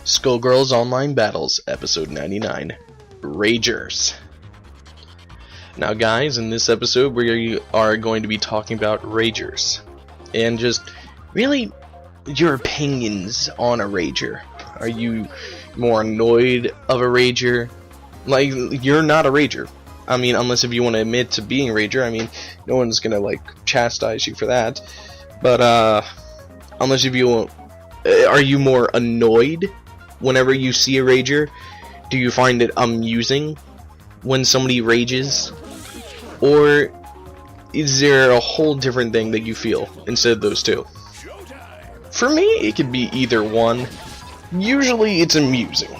Skullgirls Online Battles, Episode 99, Ragers. Now guys, in this episode we are going to be talking about Ragers, and just really your opinions on a Rager. Are you more annoyed of a Rager? Like, you're not a Rager. I mean, unless if you want to admit to being a Rager, I mean, no one's gonna, like, chastise you for that. But, unless if you are you more annoyed whenever you see a Rager? Do you find it amusing when somebody rages? Or is there a whole different thing that you feel instead of those two? For me, it could be either one. Usually it's amusing.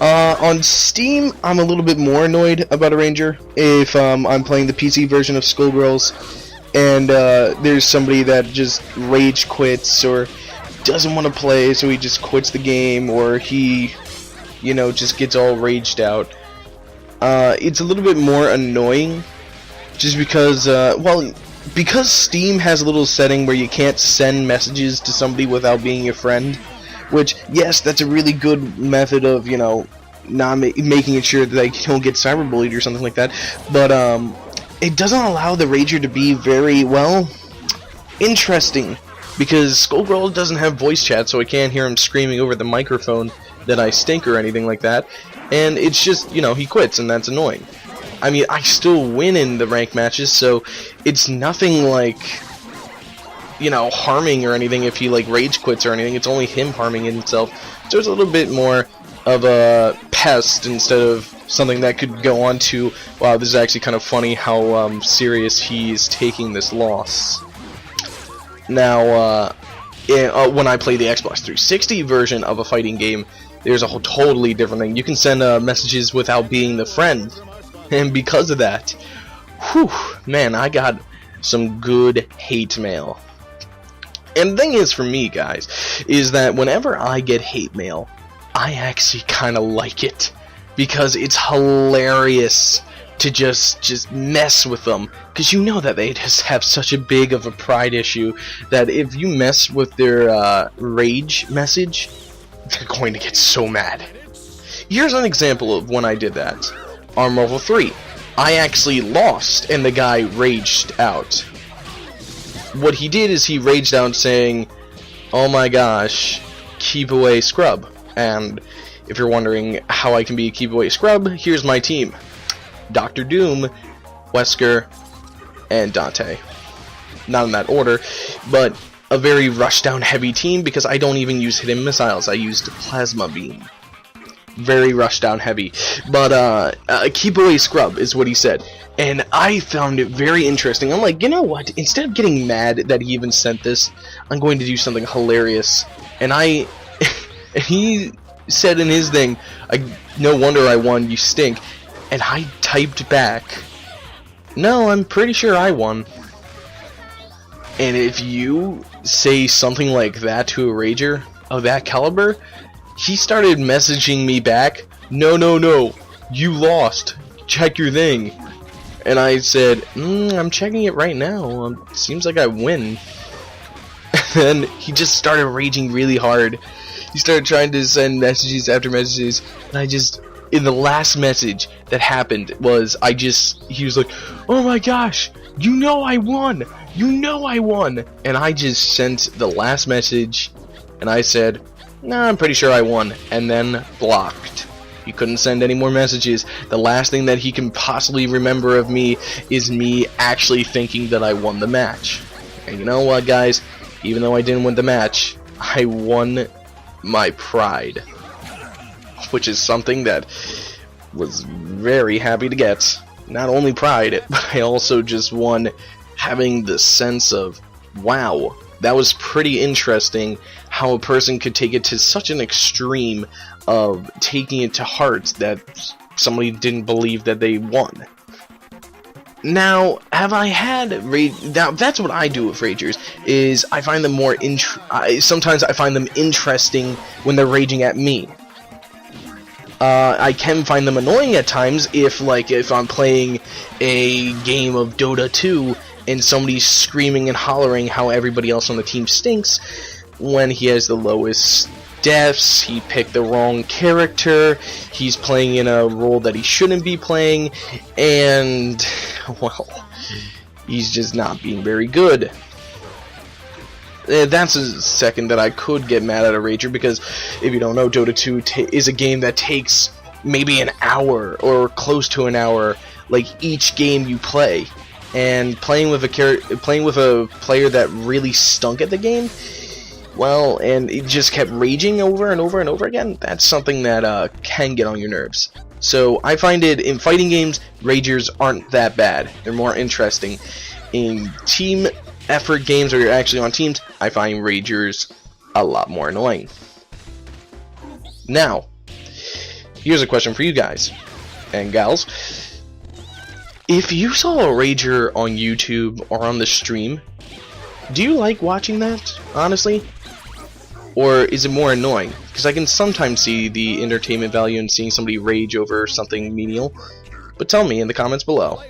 On Steam, I'm a little bit more annoyed about a Ranger if I'm playing the PC version of Skullgirls and there's somebody that just rage quits or doesn't want to play, so he just quits the game, or he, you know, just gets all raged out. It's a little bit more annoying just because, well, because Steam has a little setting where you can't send messages to somebody without being a friend, which, yes, that's a really good method of, you know, not making sure that they don't get cyberbullied or something like that, but, it doesn't allow the Rager to be very, well, interesting, because Skullgirl doesn't have voice chat, so I can't hear him screaming over the microphone that I stink or anything like that, and it's just, you know, he quits, and that's annoying. I mean, I still win in the ranked matches, so it's nothing like, you know, harming or anything if he, like, rage quits or anything. It's only him harming himself, so it's a little bit more of a pest instead of something that could go on to, wow, this is actually kind of funny how serious he's taking this loss. Now, when I play the Xbox 360 version of a fighting game, there's a whole totally different thing. You can send messages without being the friend, and because of that, whew, man, I got some good hate mail. And the thing is, for me, guys, is that whenever I get hate mail, I actually kind of like it, because it's hilarious to just mess with them, because you know that they just have such a big of a pride issue that if you mess with their rage message, they're going to get so mad. Here's an example of when I did that. On Marvel 3, I actually lost, and the guy raged out. What he did is he raged out saying, "Oh my gosh, keep away scrub." And if you're wondering how I can be a keep away scrub, here's my team. Dr. Doom, Wesker, and Dante. Not in that order, but a very rushdown heavy team, because I don't even use hidden missiles. I used plasma beam. Very rushdown heavy. But keep away scrub is what he said. And I found it very interesting. I'm like, you know what? Instead of getting mad that he even sent this, I'm going to do something hilarious. And he said in his thing, no wonder I won, you stink. And I typed back, no, I'm pretty sure I won. And if you say something like that to a Rager of that caliber, he started messaging me back, no, you lost, check your thing. And I said, I'm checking it right now, seems like I win. And then he just started raging really hard. He started trying to send messages after messages, and in the last message that happened was, he was like, oh my gosh, you know I won, and I just sent the last message, and I said, nah, I'm pretty sure I won, and then blocked. He couldn't send any more messages. The last thing that he can possibly remember of me is me actually thinking that I won the match. And you know what, guys, even though I didn't win the match, I won my pride, which is something that was very happy to get. Not only pride, but I also just won having the sense of, wow, that was pretty interesting how a person could take it to such an extreme of taking it to heart that somebody didn't believe that they won. Now, have I had now that's what I do with Ragers, is I find them more sometimes I find them interesting when they're raging at me. I can find them annoying at times if I'm playing a game of Dota 2 and somebody's screaming and hollering how everybody else on the team stinks when he has the lowest deaths, he picked the wrong character, he's playing in a role that he shouldn't be playing, and, well, he's just not being very good. That's a second that I could get mad at a rager, because if you don't know, Dota 2 is a game that takes maybe an hour or close to an hour, like each game you play. And playing with a player that really stunk at the game, well, and it just kept raging over and over and over again, that's something that can get on your nerves. So I find it in fighting games, ragers aren't that bad. They're more interesting. In team effort games where you're actually on teams, I find ragers a lot more annoying. Now, here's a question for you guys and gals. If you saw a rager on YouTube or on the stream, do you like watching that, honestly? Or is it more annoying? Because I can sometimes see the entertainment value in seeing somebody rage over something menial. But tell me in the comments below.